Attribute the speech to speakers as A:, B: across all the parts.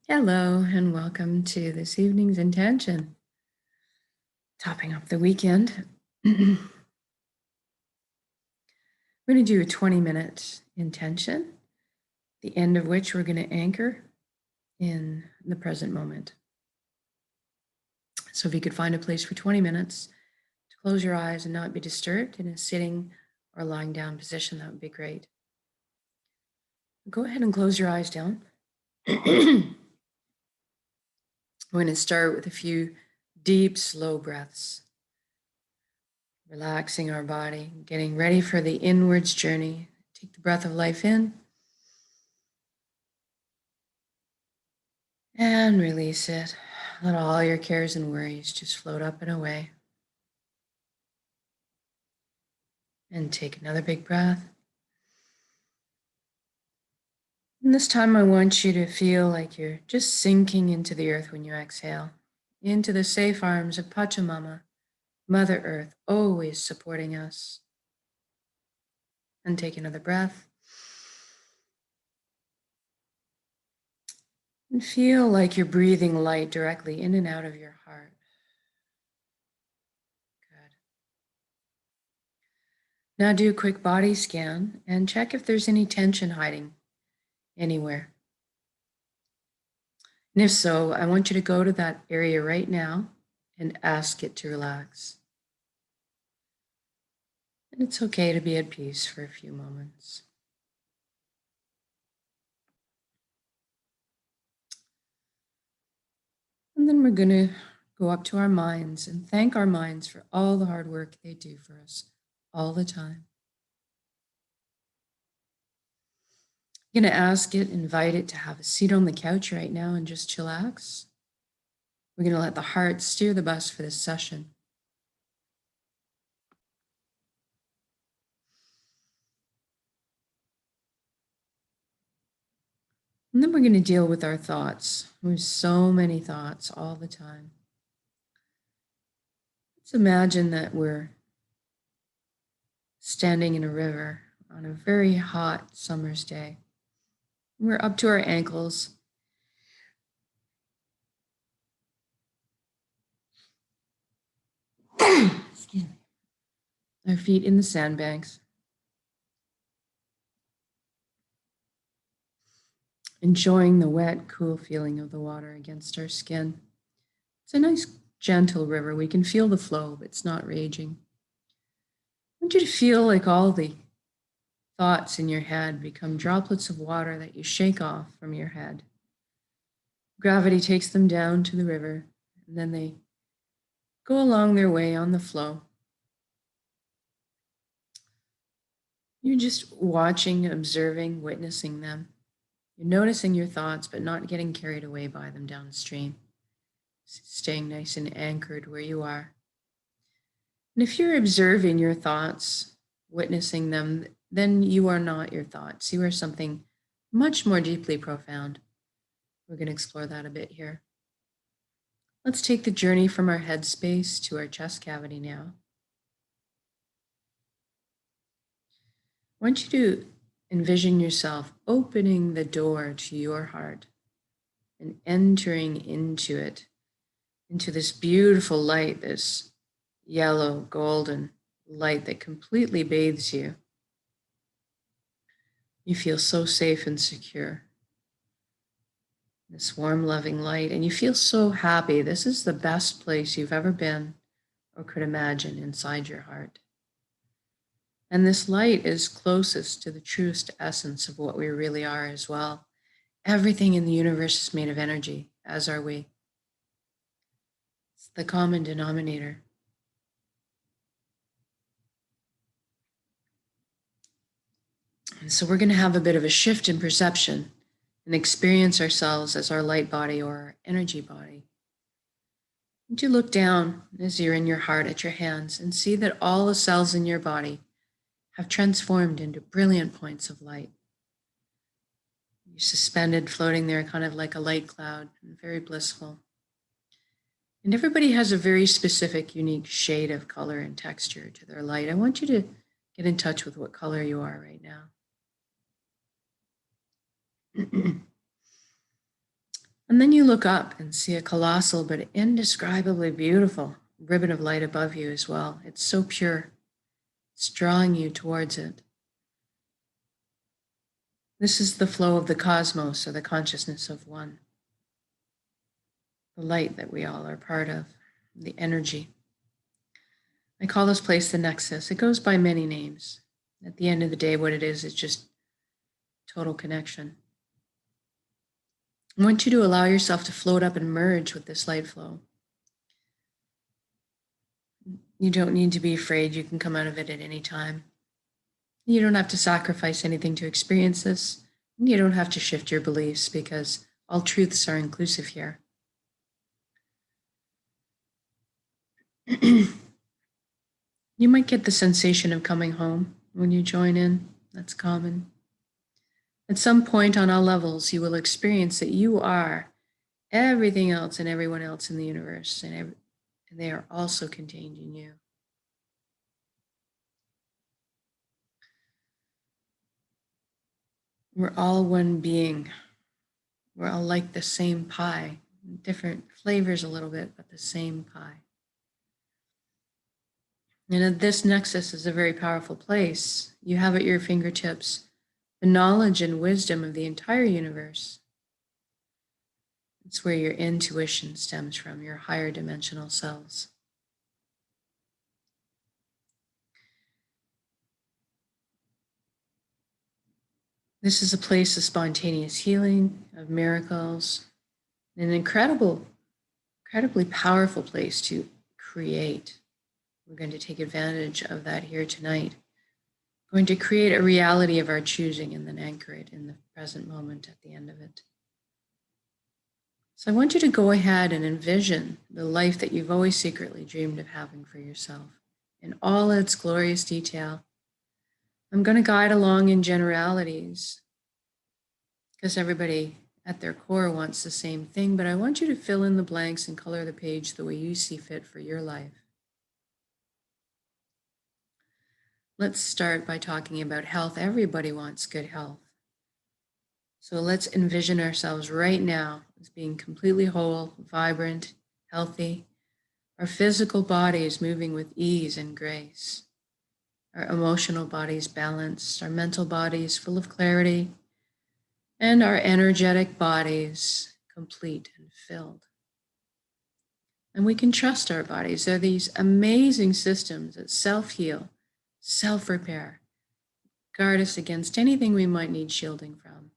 A: Hello and welcome to this evening's intention. Topping up the weekend. We're going to do a 20-minute intention, the end of which we're going to anchor in the present moment. So if you could find a place for 20 minutes to close your eyes and not be disturbed in a sitting or lying down position, that would be great. Go ahead and close your eyes down. We're going to start with a few deep, slow breaths. Relaxing our body, getting ready for the inwards journey. Take the breath of life in and release it. Let all your cares and worries just float up and away. And take another big breath. And this time I want you to feel like you're just sinking into the earth when you exhale, into the safe arms of Pachamama, Mother Earth, always supporting us. And take another breath. And feel like you're breathing light directly in and out of your heart. Good. Now do a quick body scan and check if there's any tension hiding anywhere. And if so, I want you to go to that area right now and ask it to relax. And it's okay to be at peace for a few moments. And then we're going to go up to our minds and thank our minds for all the hard work they do for us all the time. You're going to ask it, invite it to have a seat on the couch right now and just chillax. We're going to let the heart steer the bus for this session. And then we're going to deal with our thoughts. We have so many thoughts all the time. Let's imagine that we're standing in a river on a very hot summer's day. We're up to our ankles. Excuse me. Our feet in the sandbanks. Enjoying the wet, cool feeling of the water against our skin. It's a nice, gentle river. We can feel the flow, but it's not raging. I want you to feel like all the thoughts in your head become droplets of water that you shake off from your head. Gravity takes them down to the river, and then they go along their way on the flow. You're just watching, observing, witnessing them. You're noticing your thoughts, but not getting carried away by them downstream. Staying nice and anchored where you are. And if you're observing your thoughts, witnessing them, then you are not your thoughts. You are something much more deeply profound. We're going to explore that a bit here. Let's take the journey from our head space to our chest cavity now. I want you to envision yourself opening the door to your heart and entering into it, into this beautiful light, this yellow, golden light that completely bathes you. You feel so safe and secure. This warm, loving light, and you feel so happy. This is the best place you've ever been or could imagine inside your heart. And this light is closest to the truest essence of what we really are as well. Everything in the universe is made of energy, as are we. It's the common denominator. And so we're going to have a bit of a shift in perception and experience ourselves as our light body or our energy body. And you look down as you're in your heart at your hands and see that all the cells in your body have transformed into brilliant points of light. You're suspended, floating there, kind of like a light cloud, and very blissful. And everybody has a very specific, unique shade of color and texture to their light. I want you to get in touch with what color you are right now. And And then you look up and see a colossal but indescribably beautiful ribbon of light above you as well. It's so pure. It's drawing you towards it. This is the flow of the cosmos, or the consciousness of one. The light that we all are part of, the energy. I call this place the Nexus. It goes by many names. At the end of the day, what it is just total connection. I want you to allow yourself to float up and merge with this light flow. You don't need to be afraid. You can come out of it at any time. You don't have to sacrifice anything to experience this. You don't have to shift your beliefs, because all truths are inclusive here. You might get the sensation of coming home when you join in. That's common. At some point on all levels, you will experience that you are everything else and everyone else in the universe, and they are also contained in you. We're all one being. We're all like the same pie, different flavors a little bit, but the same pie. And this nexus is a very powerful place. You have at your fingertips the knowledge and wisdom of the entire universe. It's where your intuition stems from, your higher dimensional selves. This is a place of spontaneous healing, of miracles, an incredibly powerful place to create. We're going to take advantage of that here tonight. We're going to create a reality of our choosing and then anchor it in the present moment at the end of it. So I want you to go ahead and envision the life that you've always secretly dreamed of having for yourself in all its glorious detail. I'm going to guide along in generalities because everybody at their core wants the same thing, but I want you to fill in the blanks and color the page the way you see fit for your life. Let's start by talking about health. Everybody wants good health. So let's envision ourselves right now as being completely whole, vibrant, healthy, our physical bodies moving with ease and grace, our emotional bodies balanced, our mental bodies full of clarity, and our energetic bodies complete and filled. And we can trust our bodies. They're these amazing systems that self-heal, self-repair, guard us against anything we might need shielding from.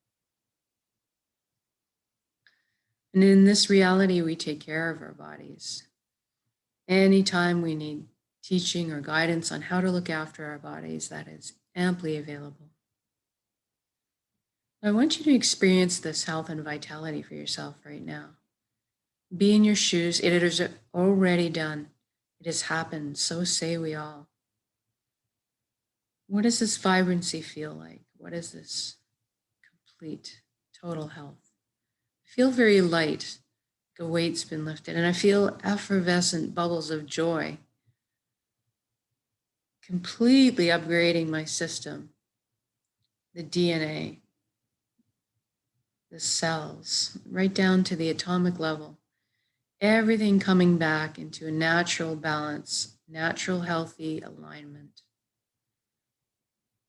A: And in this reality, we take care of our bodies. Anytime we need teaching or guidance on how to look after our bodies, that is amply available. I want you to experience this health and vitality for yourself right now. Be in your shoes. It is already done. It has happened. So say we all. What does this vibrancy feel like? What is this complete, total health? I feel very light. The weight's been lifted, and I feel effervescent bubbles of joy, completely upgrading my system, the DNA, the cells, right down to the atomic level. Everything coming back into a natural balance, natural healthy alignment.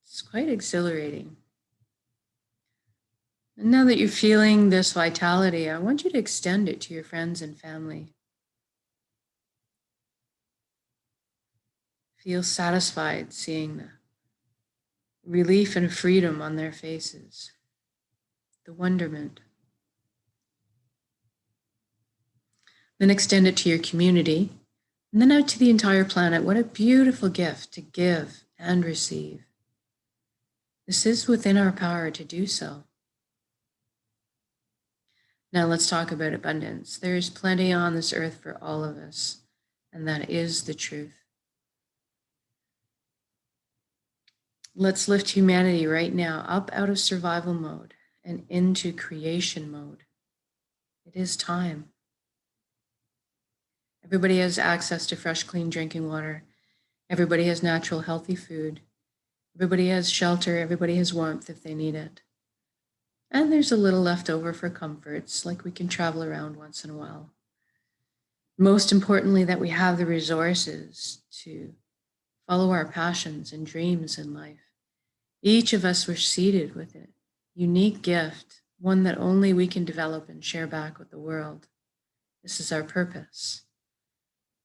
A: It's quite exhilarating. And now that you're feeling this vitality, I want you to extend it to your friends and family. Feel satisfied seeing the relief and freedom on their faces, the wonderment. Then extend it to your community, and then out to the entire planet. What a beautiful gift to give and receive. This is within our power to do so. Now let's talk about abundance. There is plenty on this earth for all of us, and that is the truth. Let's lift humanity right now up out of survival mode and into creation mode. It is time. Everybody has access to fresh, clean drinking water. Everybody has natural, healthy food. Everybody has shelter. Everybody has warmth if they need it. And there's a little left over for comforts, like we can travel around once in a while. Most importantly, that we have the resources to follow our passions and dreams in life. Each of us were seated with a unique gift, one that only we can develop and share back with the world. This is our purpose.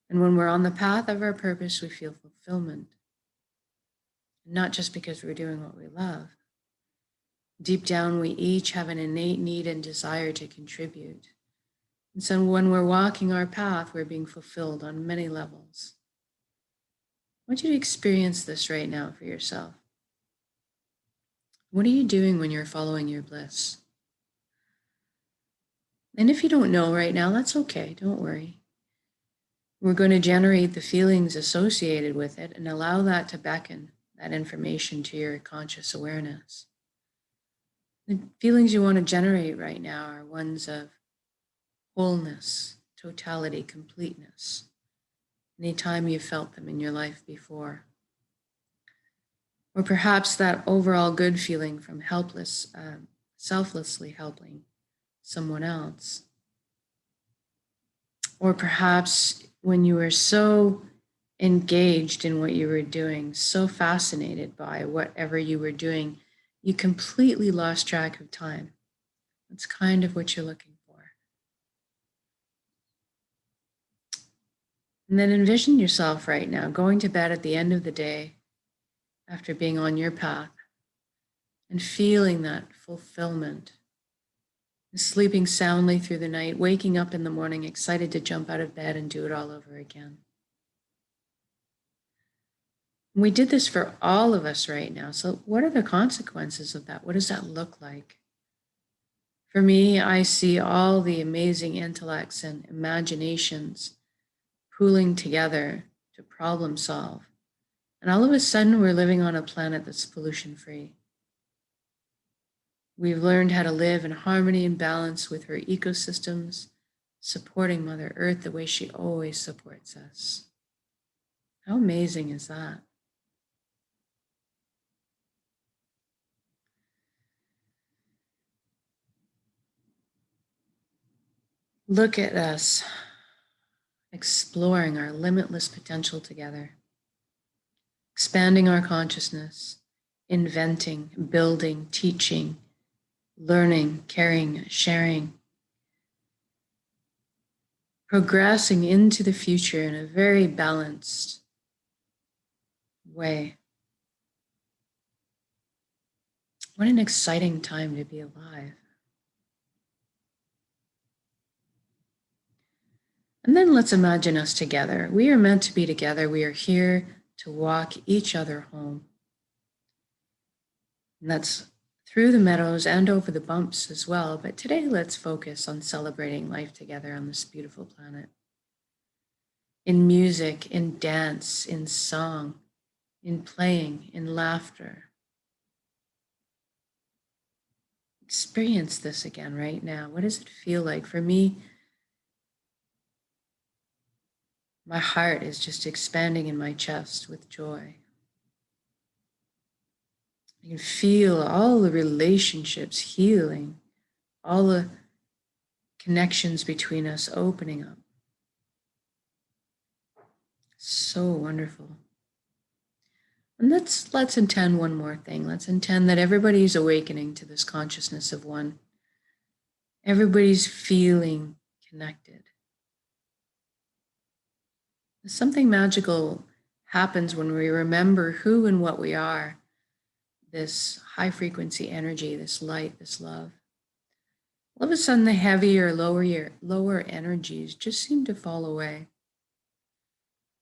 A: And when we're on the path of our purpose, we feel fulfillment. Not just because we're doing what we love. Deep down, we each have an innate need and desire to contribute. And so when we're walking our path, we're being fulfilled on many levels. I want you to experience this right now for yourself. What are you doing when you're following your bliss? And if you don't know right now, that's okay. Don't worry. We're going to generate the feelings associated with it and allow that to beckon that information to your conscious awareness. The feelings you want to generate right now are ones of wholeness, totality, completeness. Anytime you felt them in your life before. Or perhaps that overall good feeling from selflessly helping someone else. Or perhaps when you were so engaged in what you were doing, so fascinated by whatever you were doing, you completely lost track of time. That's kind of what you're looking for. And then envision yourself right now going to bed at the end of the day after being on your path and feeling that fulfillment. Sleeping soundly through the night, waking up in the morning excited to jump out of bed and do it all over again. We did this for all of us right now. So what are the consequences of that? What does that look like? For me, I see all the amazing intellects and imaginations pooling together to problem solve. And all of a sudden, we're living on a planet that's pollution-free. We've learned how to live in harmony and balance with her ecosystems, supporting Mother Earth the way she always supports us. How amazing is that? Look at us exploring our limitless potential together, expanding our consciousness, inventing, building, teaching, learning, caring, sharing, progressing into the future in a very balanced way. What an exciting time to be alive. And then let's imagine us together. We are meant to be together. We are here to walk each other home. And that's through the meadows and over the bumps as well. But today, let's focus on celebrating life together on this beautiful planet. In music, in dance, in song, in playing, in laughter. Experience this again right now. What does it feel like? For me, my heart is just expanding in my chest with joy. I can feel all the relationships healing, all the connections between us opening up. So wonderful. And let's intend one more thing. Let's intend that everybody's awakening to this consciousness of one. Everybody's feeling connected. Something magical happens when we remember who and what we are. This high frequency energy, this light, this love. All of a sudden, the heavier, lower energies just seem to fall away.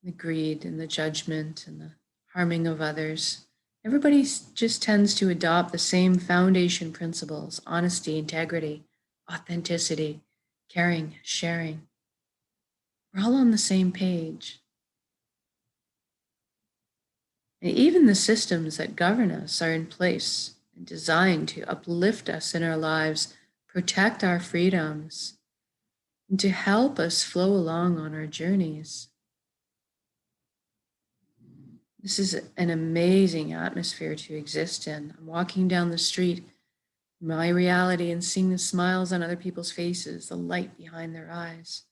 A: The greed and the judgment and the harming of others. Everybody just tends to adopt the same foundation principles: honesty, integrity, authenticity, caring, sharing. We're all on the same page. And even the systems that govern us are in place and designed to uplift us in our lives, protect our freedoms, and to help us flow along on our journeys. This is an amazing atmosphere to exist in. I'm walking down the street my reality and seeing the smiles on other people's faces, the light behind their eyes.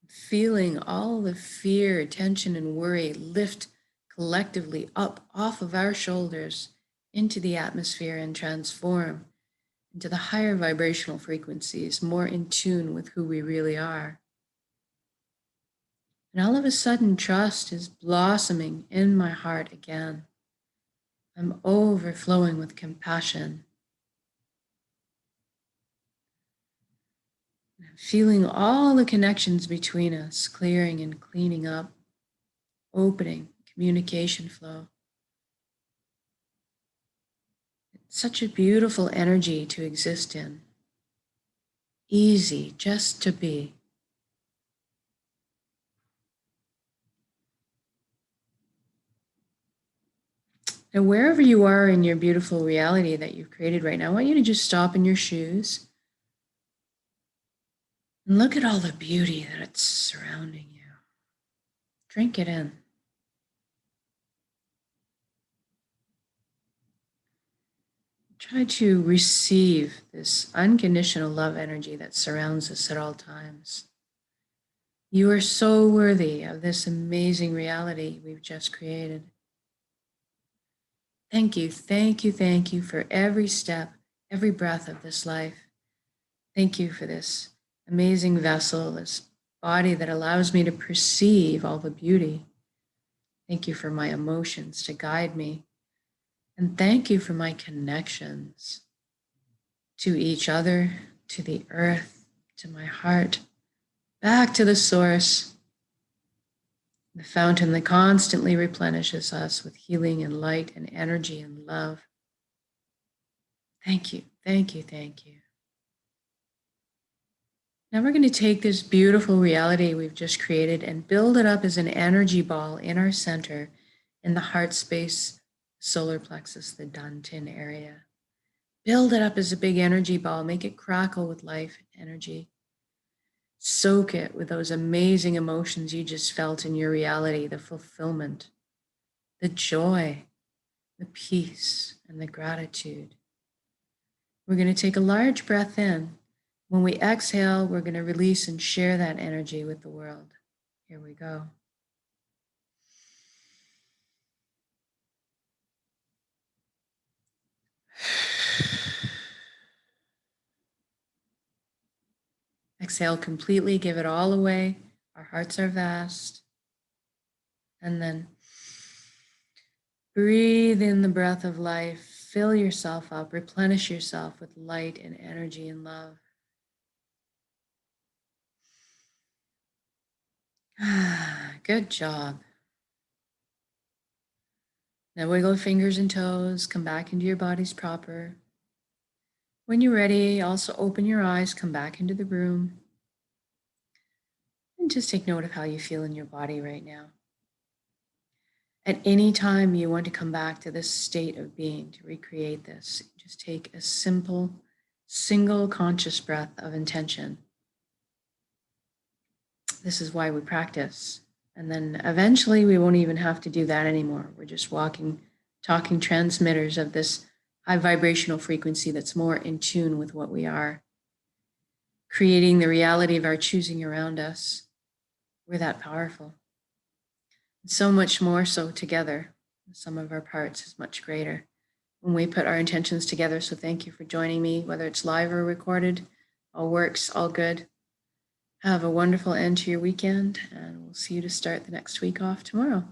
A: Feeling all the fear, tension, and worry lift collectively up off of our shoulders into the atmosphere and transform into the higher vibrational frequencies, more in tune with who we really are. And all of a sudden, trust is blossoming in my heart again. I'm overflowing with compassion. I'm feeling all the connections between us clearing and cleaning up, opening communication flow. It's such a beautiful energy to exist in. Easy just to be. And wherever you are in your beautiful reality that you've created right now, I want you to just stop in your shoes and look at all the beauty that's surrounding you. Drink it in. Try to receive this unconditional love energy that surrounds us at all times. You are so worthy of this amazing reality we've just created. Thank you, thank you, thank you for every step, every breath of this life. Thank you for this amazing vessel, this body that allows me to perceive all the beauty. Thank you for my emotions to guide me. And thank you for my connections to each other, to the earth, to my heart, back to the source, the fountain that constantly replenishes us with healing and light and energy and love. Thank you, thank you, thank you. Now we're going to take this beautiful reality we've just created and build it up as an energy ball in our center in the heart space, solar plexus, the Dantian area. Build it up as a big energy ball, make it crackle with life energy. Soak it with those amazing emotions you just felt in your reality, the fulfillment, the joy, the peace, and the gratitude. We're going to take a large breath in. When we exhale, we're going to release and share that energy with the world. Here we go. Exhale completely, give it all away. Our hearts are vast. And then breathe in the breath of life. Fill yourself up, replenish yourself with light and energy and love. Good job. Now wiggle fingers and toes, come back into your bodies proper. When you're ready, also open your eyes, come back into the room. And just take note of how you feel in your body right now. At any time you want to come back to this state of being, to recreate this, just take a simple, single conscious breath of intention. This is why we practice. And then eventually we won't even have to do that anymore. We're just talking transmitters of this high vibrational frequency that's more in tune with what we are, creating the reality of our choosing around us. We're that powerful. So much more so together. The sum of our parts is much greater when we put our intentions together. So thank you for joining me, whether it's live or recorded. All works, all good. Have a wonderful end to your weekend, and we'll see you to start the next week off tomorrow.